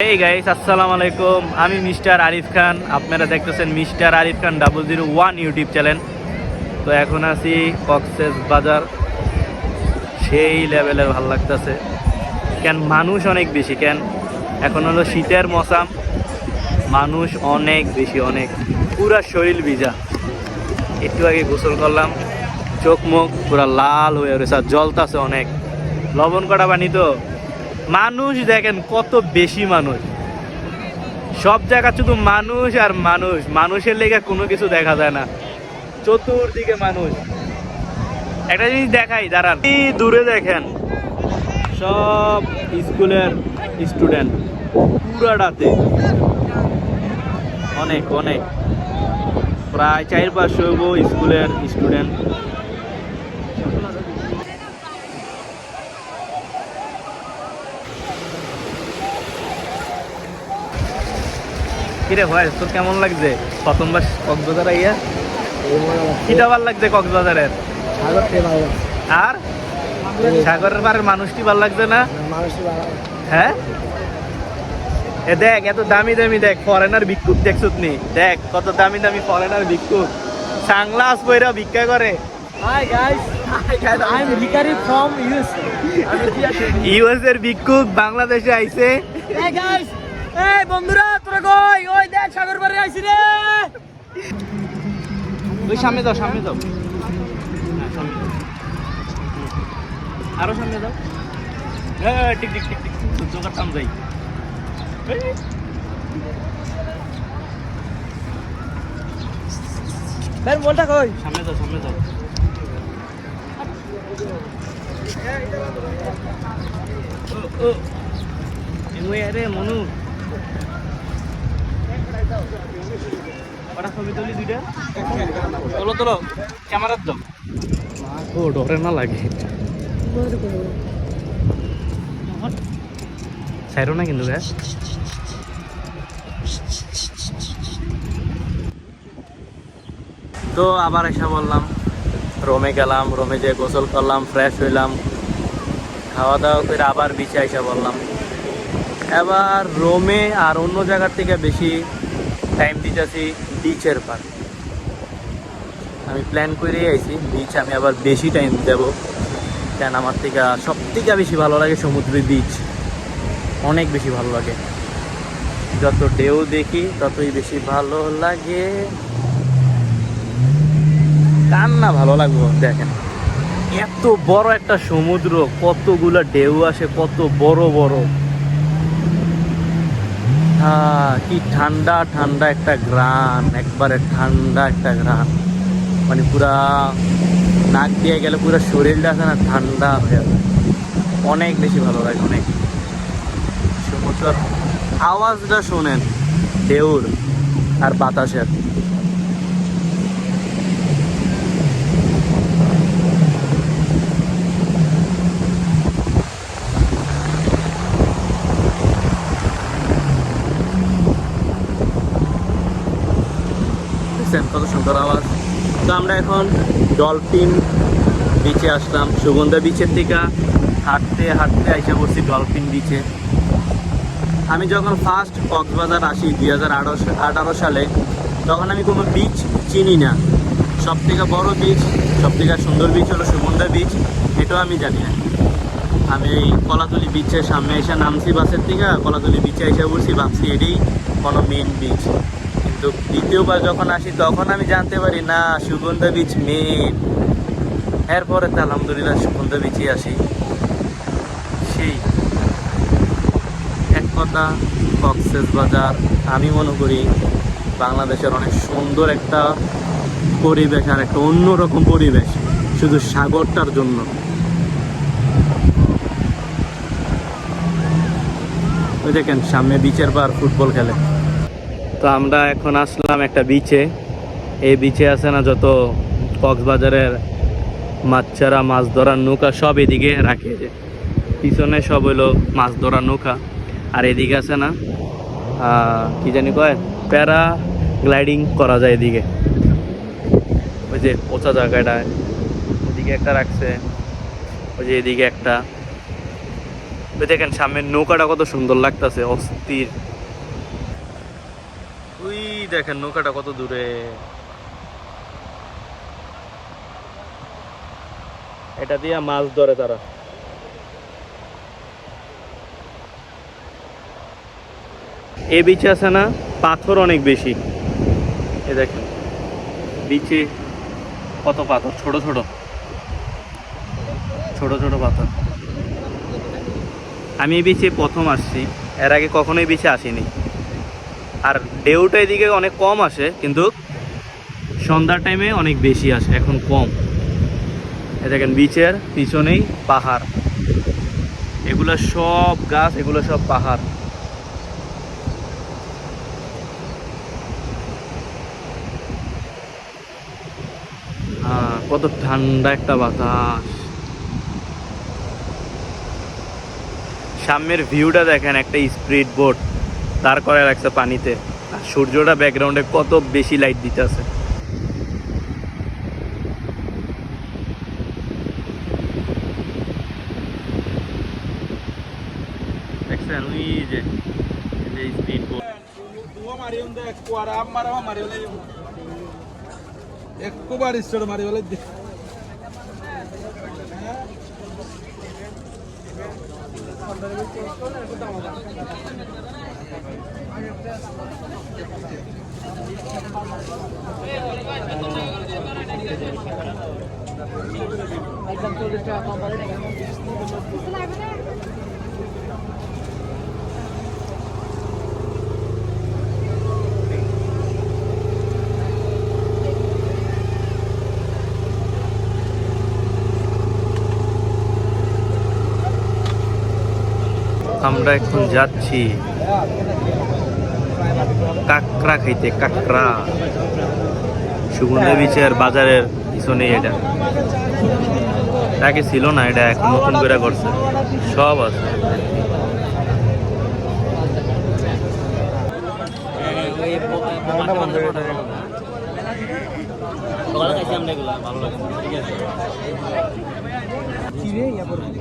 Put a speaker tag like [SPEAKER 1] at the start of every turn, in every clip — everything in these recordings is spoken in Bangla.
[SPEAKER 1] এই গাইস আসসালামু আলাইকুম, আমি মিস্টার আরিফ খান। আপনারা দেখতেছেন মিস্টার আরিফ খান 001 ইউটিউব চ্যানেল। তো এখন আছি কক্সেস বাজার। সেই লেভেলের ভালো লাগতেছে, কেন মানুষ অনেক বেশি, কেন এখন হলো শীতের মৌসুম, মানুষ অনেক বেশি, অনেক পুরা শরীর ভিজা। একটু আগে গোসল করলাম, চোখ মুখ পুরা লাল হয়ে রয়েছে, আর জ্বলতাছে অনেক। লবণ কটা পানি তো, মানুষ দেখেন কত বেশি মানুষ, সব জায়গা শুধু মানুষ আর মানুষ। মানুষের লেগে কোনো কিছু দেখা যায় না, চতুর্দিকে মানুষ। একটা জিনিস দেখাই, দাঁড়ান, এই দূরে দেখেন সব স্কুলের স্টুডেন্ট, পুরাটাতে অনেক অনেক, প্রায় 400-500 স্কুলের স্টুডেন্ট। কিরে ভাই, তোর কেমন লাগছে প্রথমবার কক্সবাজার আইয়া? কিটা ভাল লাগছে কক্সবাজারের? আর সাগরের পাড়ের মানুষটি ভাল লাগছে না? হ্যাঁ, এ দেখ এত দামি দামি, দেখ ফরেনার ভিক্ষুক দেখছুত নি? দেখ কত দামি দামি ফরেনার ভিক্ষুক, সানগ্লাস পইরা ভিক্ষা করে।
[SPEAKER 2] Hi guys, I'm Hikari from USA.
[SPEAKER 1] US এর ভিক্ষুক বাংলাদেশে আইছে।
[SPEAKER 2] Hey guys, hey বন্ধুরা তোরা কই? ওই দেখ সাগর পাড়ে আইছি রে।
[SPEAKER 1] ওই সামনে দাও, সামনে দাও, আরো সামনে দাও। হ্যাঁ ঠিক ঠিক ঠিক ঠিক, জোগাড় টাম যাই।
[SPEAKER 2] বের বলটা কই?
[SPEAKER 1] সামনে দাও, সামনে দাও। ও এমনি আরে মনু, ওটা ছবি তুলি দুইটা, তোলো তোলো, ক্যামেরার দাও। ও ডরে না লাগে, ছাইরো না কিন্তু। তো আবার এসে বললাম, রোমে গেলাম, রোমে যেয়ে গোসল করলাম, ফ্রেশ হইলাম, খাওয়া দাওয়া করে আবার বিচে এসে বললাম। এবার রোমে আর অন্য জায়গার থেকে বেশি টাইম দিতেছি বিচের পার। আমি প্ল্যান করে আইছি বিচ আমি আবার বেশি টাইম দেব, কেন আমার থেকে সব থেকে বেশি ভালো লাগে সমুদ্রের বিচ, অনেক বেশি ভালো লাগে। যত ঢেউ দেখি ততই বেশি ভালো লাগে। কার না ভালো লাগবো? দেখেন এত বড় একটা সমুদ্র, কতগুলো ঢেউ আসে, কত বড় বড়। কি ঠান্ডা ঠান্ডা একটা গ্রান, একবারে ঠান্ডা একটা গ্রান, মানে পুরা নাক দিয়ে গেলে পুরো শরীরটা আছে না ঠান্ডা হয়ে যাবে। অনেক বেশি ভালো লাগে, অনেক। সমুদ্রের আওয়াজটা শোনেন, ঢেউর আর বাতাসের। কত সুন্দর আওয়াজ। তো আমরা এখন ডলফিন বিচে আসলাম, সুগন্ধা বিচের থেকে হাঁটতে হাঁটতে এসে পড়ছি ডলফিন বিচে। আমি যখন ফার্স্ট কক্সবাজার আসি 2018 সালে, তখন আমি কোনো বিচ চিনি না। সব থেকে বড় বিচ, সব থেকে সুন্দর বিচ হলো সুগন্ধা বিচ, এটাও আমি জানি না। আমি এই কলাতলি বিচের সামনে এসে নামছি বাসের থেকে, কলাতলি বিচে এসে পড়ছি, ভাবছি এটাই কোনো মেন বিচ। তো দ্বিতীয়বার যখন আসি তখন আমি জানতে পারি না সুগন্ধা বিচ মেন। এরপরে তো আলহামদুলিল্লাহ সুগন্ধা বিচে আসি। সেই এক কথা, কক্সেস বাজার আমি মনে করি বাংলাদেশের অনেক সুন্দর একটা পরিবেশ, আর একটা অন্যরকম পরিবেশ শুধু সাগরটার জন্য। ওই দেখেন সামনে বিচের পার ফুটবল খেলে। তো আমরা এখন আসলাম একটা বিচে। এই বিচে আছে না যত কক্সবাজারের মাছচারা, মাছ ধরার নৌকা সব এদিকে রাখে, পিছনে সব হইলো মাছ ধরার নৌকা। আর এদিকে আছে না কি জানি কয়, প্যারা গ্লাইডিং করা যায় এদিকে। ওই যে পচা জায়গাটায় ওদিকে একটা রাখছে, ওই যে এদিকে একটা। ওই দেখেন সামনের নৌকাটা কত সুন্দর লাগতেছে, অস্থির। ওই দেখেন নৌকাটা কত দূরে, এটা দিয়ে মাছ ধরে তারা। এই বিচে আছে না পাথর অনেক বেশি, এই দেখেন বিচে কত পাথর, ছোট ছোট ছোট ছোট পাথর। আমি এই বিচে প্রথম আসছি, এর আগে কখনোই বিচে আসিনি। আর ঢেউটা এদিকে অনেক কম আসে, কিন্তু সন্ধ্যার টাইমে অনেক বেশি আসে, এখন কম। এই দেখেন বিচের পিছনেই পাহাড়, এগুলো সব গাছ, এগুলো সব পাহাড়। কত ঠান্ডা একটা বাতাস। সামনের ভিউটা দেখেন, একটা স্পিড বোট দাঁড় করে রাখছে পানিতে, আর সূর্যটা ব্যাকগ্রাউন্ডে কত বেশি লাইট দিতেছে। দেখছেন ওই যে স্পিড বোট। আমরা এখন যাচ্ছি কাঁকড়া খাইতে, কাঁকড়া। সুগন্ধা বিচের বাজারের পিছনে এটা, আগে ছিল না, এটা এখন নতুন করে করছে, সব আছে।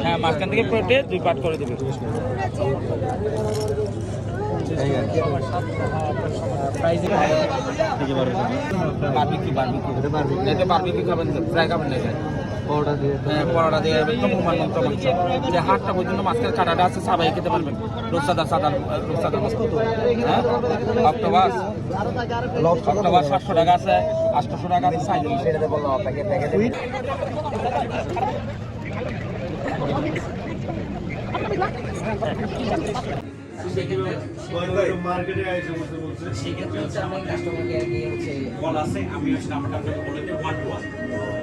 [SPEAKER 2] হ্যাঁ, মাঝখান থেকে পেটে 2 পার্ট করে দেবে। হাটটা পর্যন্ত মাঝখানে কাটাটা আছে, সবাই খেতে পারবেন। রূপসাদা সাদা, রূপসাদা মাছ কত? হ্যাঁ, অক্টোপাস 700 টাকা আছে, 800 টাকা আছে। সেটাতে বললাম আপনাকে সেক্ষেত্রে হচ্ছে আমার কাস্টমারকে কল আছে, আমি নাম্বারটা আপনাকে বলে দিই,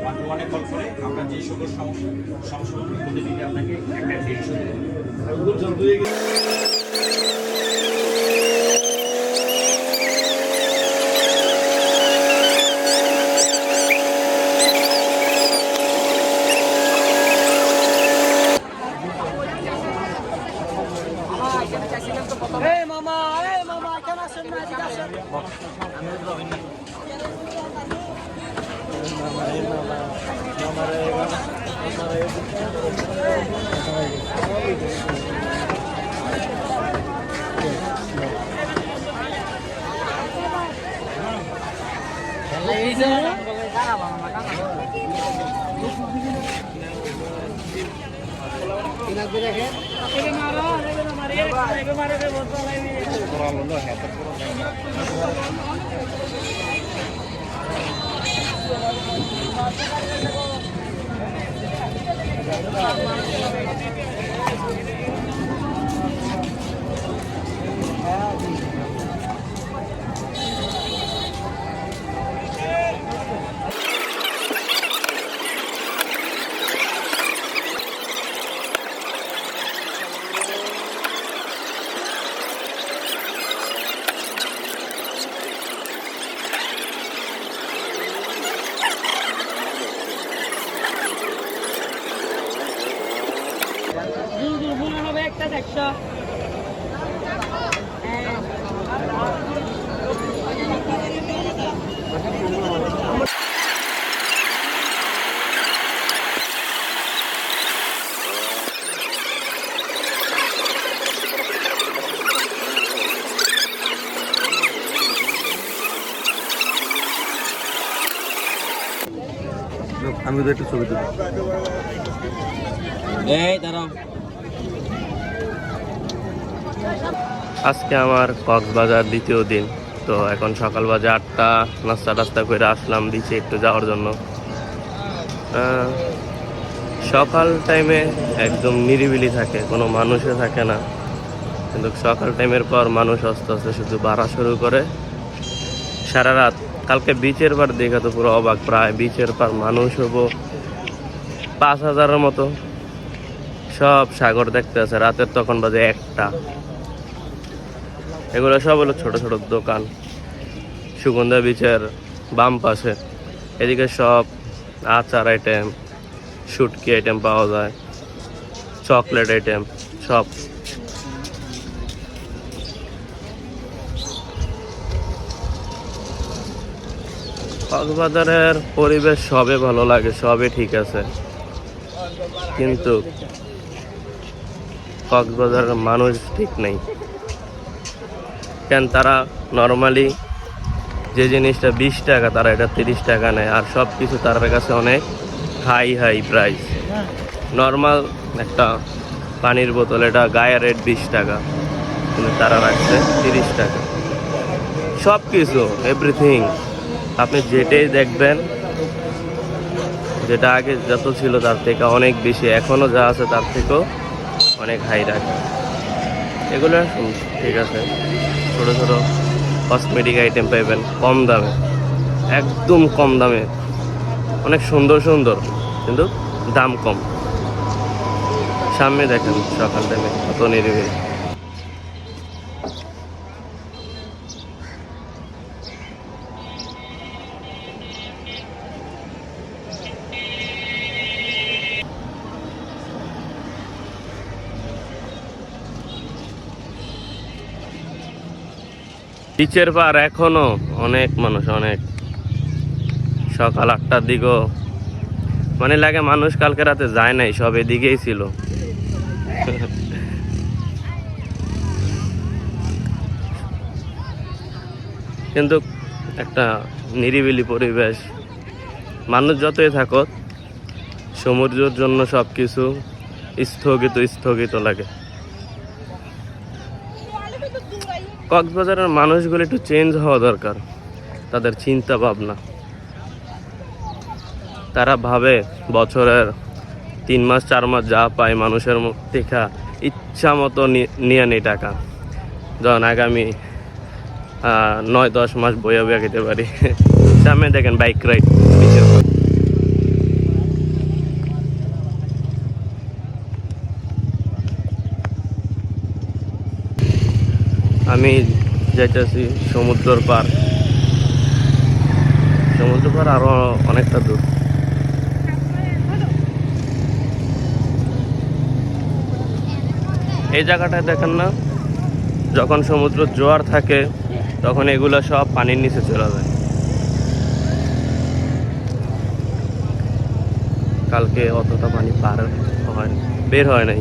[SPEAKER 2] 121 কল করে আমরা যে সকল সমস্যা বলে দিলে আপনাকে একটা ডিসিশন দেব।
[SPEAKER 3] আমি তো একটু ছবি তুলি।
[SPEAKER 2] এই দাঁড়াও।
[SPEAKER 1] আজকে আমার কক্সবাজার দ্বিতীয় দিন। তো এখন সকাল বাজে 8টা, নাস্তা টাস্তা করে আসলাম বিচে একটু যাওয়ার জন্য। সকাল টাইমে একদম নিরিবিলি থাকে, কোনো মানুষে থাকে না, কিন্তু সকাল টাইমের পর মানুষ আস্তে আস্তে শুধু বাড়া শুরু করে সারা রাত। কালকে বিচের পার দেখে তো পুরো অবাক, প্রায় বিচের পার মানুষ হবো 5,000-এর মতো। সব সাগর দেখতে আছে। রাতের তখন বাজে 1টা। এগুলো সব হলো ছোট ছোট দোকান সুগন্ধা বিচের বাম পাশে। এদিকে সব আচার আইটেম, শুটকি আইটেম পাওয়া যায়, চকলেট আইটেম সব। কক্সবাজারের পরিবেশ সবে ভালো লাগে, সবে ঠিক আছে, কিন্তু কক্সবাজারের মানুষ ঠিক নেই। কেন তারা নর্মালি যে জিনিসটা 20 টাকা তারা এটা 30 টাকা নেয়, আর সব কিছু তার কাছে অনেক হাই হাই প্রাইস। নর্মাল একটা পানির বোতল এটা গায়ে রেট 20 টাকা, কিন্তু তারা রাখছে 30 টাকা। সব কিছু এভরিথিং আপনি যেটাই দেখবেন, যেটা আগে যত ছিল তার থেকে অনেক বেশি, এখনও যা আছে তার থেকেও অনেক হাই রাখে। এগুলো ঠিক আছে, ছোটো ছোটো কসমেটিক আইটেম পাইবেন কম দামে, একদম কম দামে, অনেক সুন্দর সুন্দর, কিন্তু দাম কম। সামনে দেখেন সকাল টাইমে কত নিরিবিলি। বিচের পার এখনো অনেক মানুষ, অনেক। সকাল 8টার দিকেও মানে লাগে মানুষ কালকে রাতে যায় নাই, সব এদিকেই ছিল। কিন্তু একটা নিরিবিলি পরিবেশ। মানুষ যতই থাকুক, সমুদ্রের জন্য সব কিছু স্থগিত স্থগিত লাগে। কক্সবাজারের মানুষগুলো একটু চেঞ্জ হওয়া দরকার, তাদের চিন্তা ভাবনা। তারা ভাবে বছরের 3 মাস 4 মাস যা পায় মানুষের থেকে ইচ্ছা মতো নিয়ে নেই টাকা, যখন আগামী 9-10 মাস বইয়া বইয়া খেতে পারি। সামনে দেখেন বাইক রাইড বিচের উপর। আমি যাইতেছি সমুদ্রের পার। সমুদ্র পার আরো অনেকটা দূর। এই জায়গাটায় দেখেন না, যখন সমুদ্র জোয়ার থাকে তখন এগুলো সব পানির নিচে চলে যায়। কালকে অতটা পানি পার হয়, বের হয় নাই,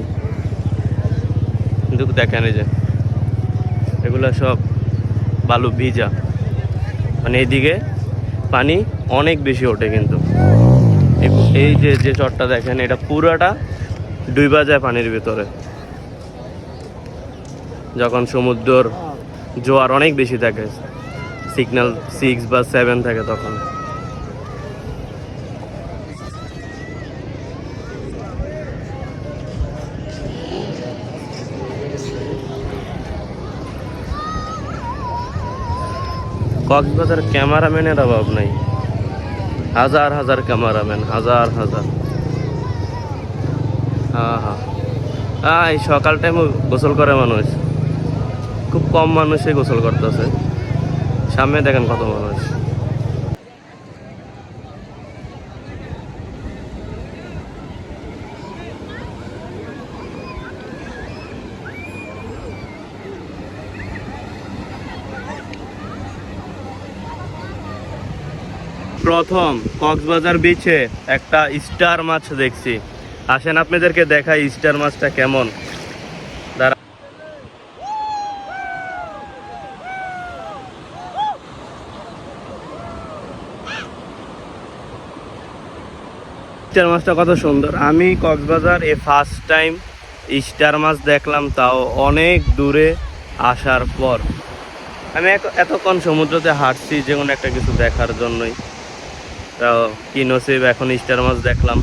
[SPEAKER 1] কিন্তু দেখেন এই যে এগুলো সব বালু ভিজা, মানে এইদিকে পানি অনেক বেশি ওঠে। কিন্তু এই যে যে চরটা দেখেন, এটা পুরাটা ডুইবা যায় পানির ভিতরে যখন সমুদ্রের জোয়ার অনেক বেশি থাকে, সিগন্যাল 6 বা 7 থাকে তখন। কক্সবাজার ক্যামেরাম্যানের অভাব নাই, হাজার হাজার ক্যামেরাম্যান, হাজার হাজার। হ্যাঁ হ্যাঁ হ্যাঁ, এই সকাল টাইমে গোসল করে মানুষ, খুব কম মানুষই গোসল করতেছে। সামনে দেখেন কত মানুষ। প্রথম কক্সবাজার বিচে একটা স্টার মাছ দেখছি। আসেন আপনাদেরকে দেখাই স্টার মাছটা কেমন। স্টার মাছটা কত সুন্দর। আমি কক্সবাজার ফার্স্ট টাইম স্টার মাছ দেখলাম, তাও অনেক দূরে আসার পর। আমি এতক্ষণ সমুদ্রতে হাঁটছি যে কোনো একটা কিছু দেখার জন্যই, তাও কি নসিব এখন স্টার মাছ দেখলাম।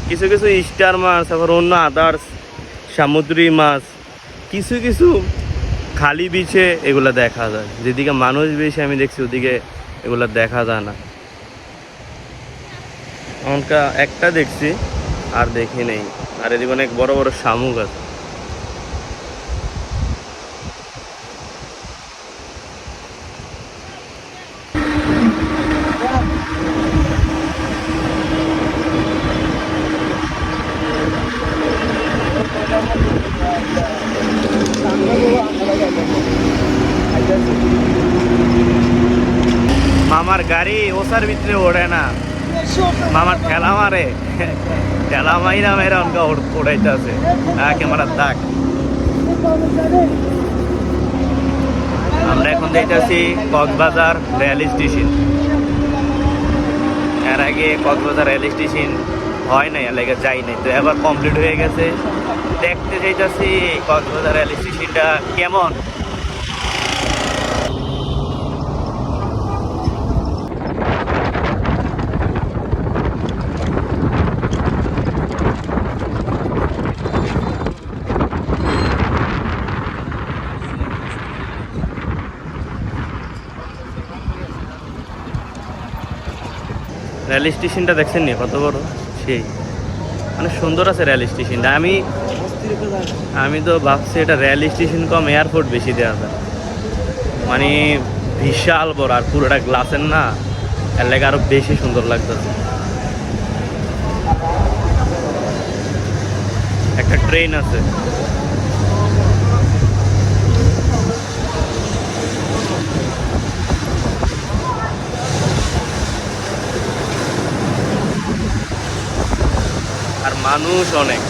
[SPEAKER 1] কিছু কিছু স্টার মাছ, আবার অন্য আদার্স সামুদ্রিক মাছ কিছু কিছু খালি বিচে এগুলো দেখা যায়, যেদিকে মানুষ বেশি আমি দেখছি ওদিকে এগুলো দেখা যায় না। এমনকা একটা দেখছি আর দেখি নেই। আর এদিকে অনেক বড় বড় শামুক আছে। মামার গাড়ি ওসার ভিতরে ওড়ে না, মামার ঠেলা মারে, ঠেলা মাইরা মাইরা অনকা ওড়াইতে আছে ক্যামেরার দাগ। আমরা এখন দেখতেছি কক্সবাজার রেল স্টেশন। এর আগে কক্সবাজার রেল স্টেশন হয় নাই, এলাকা যাই নাই, তো এবার কমপ্লিট হয়ে গেছে। দেখতে চাইতেছি কক্সবাজার রেল স্টেশনটা কেমন। রেল স্টেশনটা দেখছেন নি কত বড়, সেই মানে সুন্দর আছে রেল স্টেশনটা। আমি তো ভাবছি এটা রেল স্টেশন কম এয়ারপোর্ট বেশি দেওয়া যায়, মানে বিশাল বড় আর পুরোটা গ্লাসের না, এর লাগে আরো বেশি সুন্দর লাগতেছে। একটা ট্রেন আছে, আর মানুষ অনেক।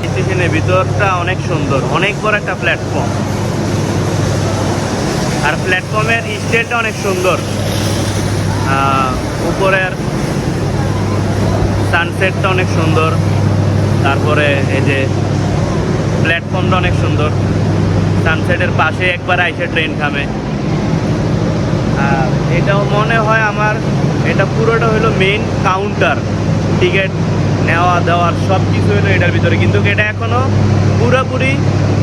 [SPEAKER 1] স্টেশনের ভিতরটা অনেক সুন্দর, অনেক বড় একটা প্ল্যাটফর্ম, আর প্ল্যাটফর্মের স্টেজটা অনেক সুন্দর। উপরের সানসেটটা অনেক সুন্দর, তারপরে এই যে প্ল্যাটফর্মটা অনেক সুন্দর। সানসেটের পাশে একবার আইসে ট্রেন থামে। আর এটাও মনে হয় আমার, এটা পুরোটা হলো মেইন কাউন্টার, টিকিট নেওয়া দেওয়ার সব কিছু হলো এটার ভিতরে, কিন্তু এটা এখনও পুরোপুরি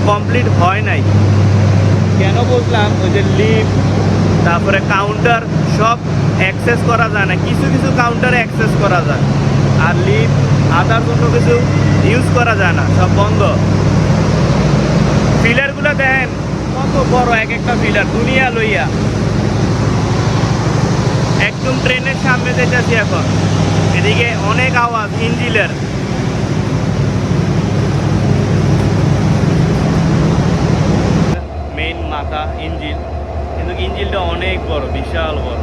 [SPEAKER 1] কমপ্লিট হয় নাই। কেন বললাম, ওই যে লিফট তারপরে কাউন্টার সব অ্যাক্সেস করা যায় না, কিছু কিছু কাউন্টারে অ্যাক্সেস করা যায়, আর লিফট আদার কোনো কিছু ইউজ করা যায় না, সব বন্ধ। পিলারগুলো দেখেন কত বড়, এক একটা পিলার দুনিয়া লইয়া। একদম ট্রেনের সামনে যেতেছি এখন, এদিকে অনেক আওয়াজ ইঞ্জিনের। মেইন মাথা ইঞ্জিন, কিন্তু ইঞ্জিনটা অনেক বড়, বিশাল বড়।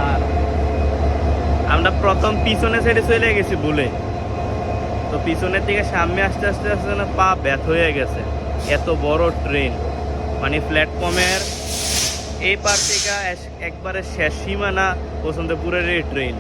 [SPEAKER 1] আর আমরা প্রথম পিছনে সাইডে চলে গেছি ভুলে, তো পিছনের দিকে সামনে আস্তে আস্তে আস্তে না পা ব্যথ হয়ে গেছে। এত বড় ট্রেন, মানে প্ল্যাটফর্মের এই পার থেকে একবারে শেষ সীমানা পর্যন্ত পুরো ট্রেন।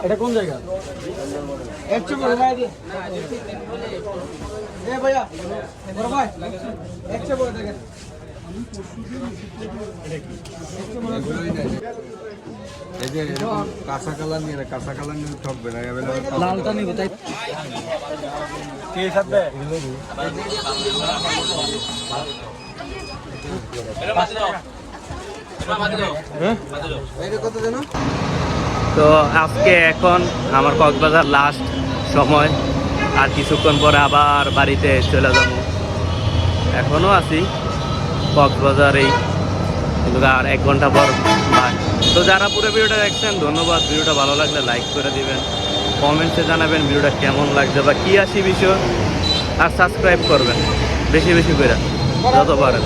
[SPEAKER 3] এটা কোন জায়গা? একশো করে ভাই দি এ ভাইয়া বড় ভাই 100 করে দেখেন।
[SPEAKER 4] এই যে কাঁচা কালার নিয়ে, কাঁচা কালার নিয়ে ঠকবে না,
[SPEAKER 3] লালটা নিবে তাই
[SPEAKER 4] কি থাকবে
[SPEAKER 3] এটা কত জানো?
[SPEAKER 1] তো আজকে এখন আমার কক্সবাজার লাস্ট সময়, আর কিছুক্ষণ পরে আবার বাড়িতে চলে যাব। এখনও আছি কক্সবাজারেই, কিন্তু আর 1 ঘন্টা পর বাই। তো যারা পুরো ভিডিওটা দেখছেন ধন্যবাদ। ভিডিওটা ভালো লাগলে লাইক করে দিবেন, কমেন্টসে জানাবেন ভিডিওটা কেমন লাগছে বা কী আসি বিষয়, আর সাবস্ক্রাইব করবেন বেশি বেশি করে যত পারেন।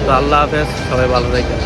[SPEAKER 1] তো আল্লাহ হাফেজ, সবাই ভালো থাকবেন।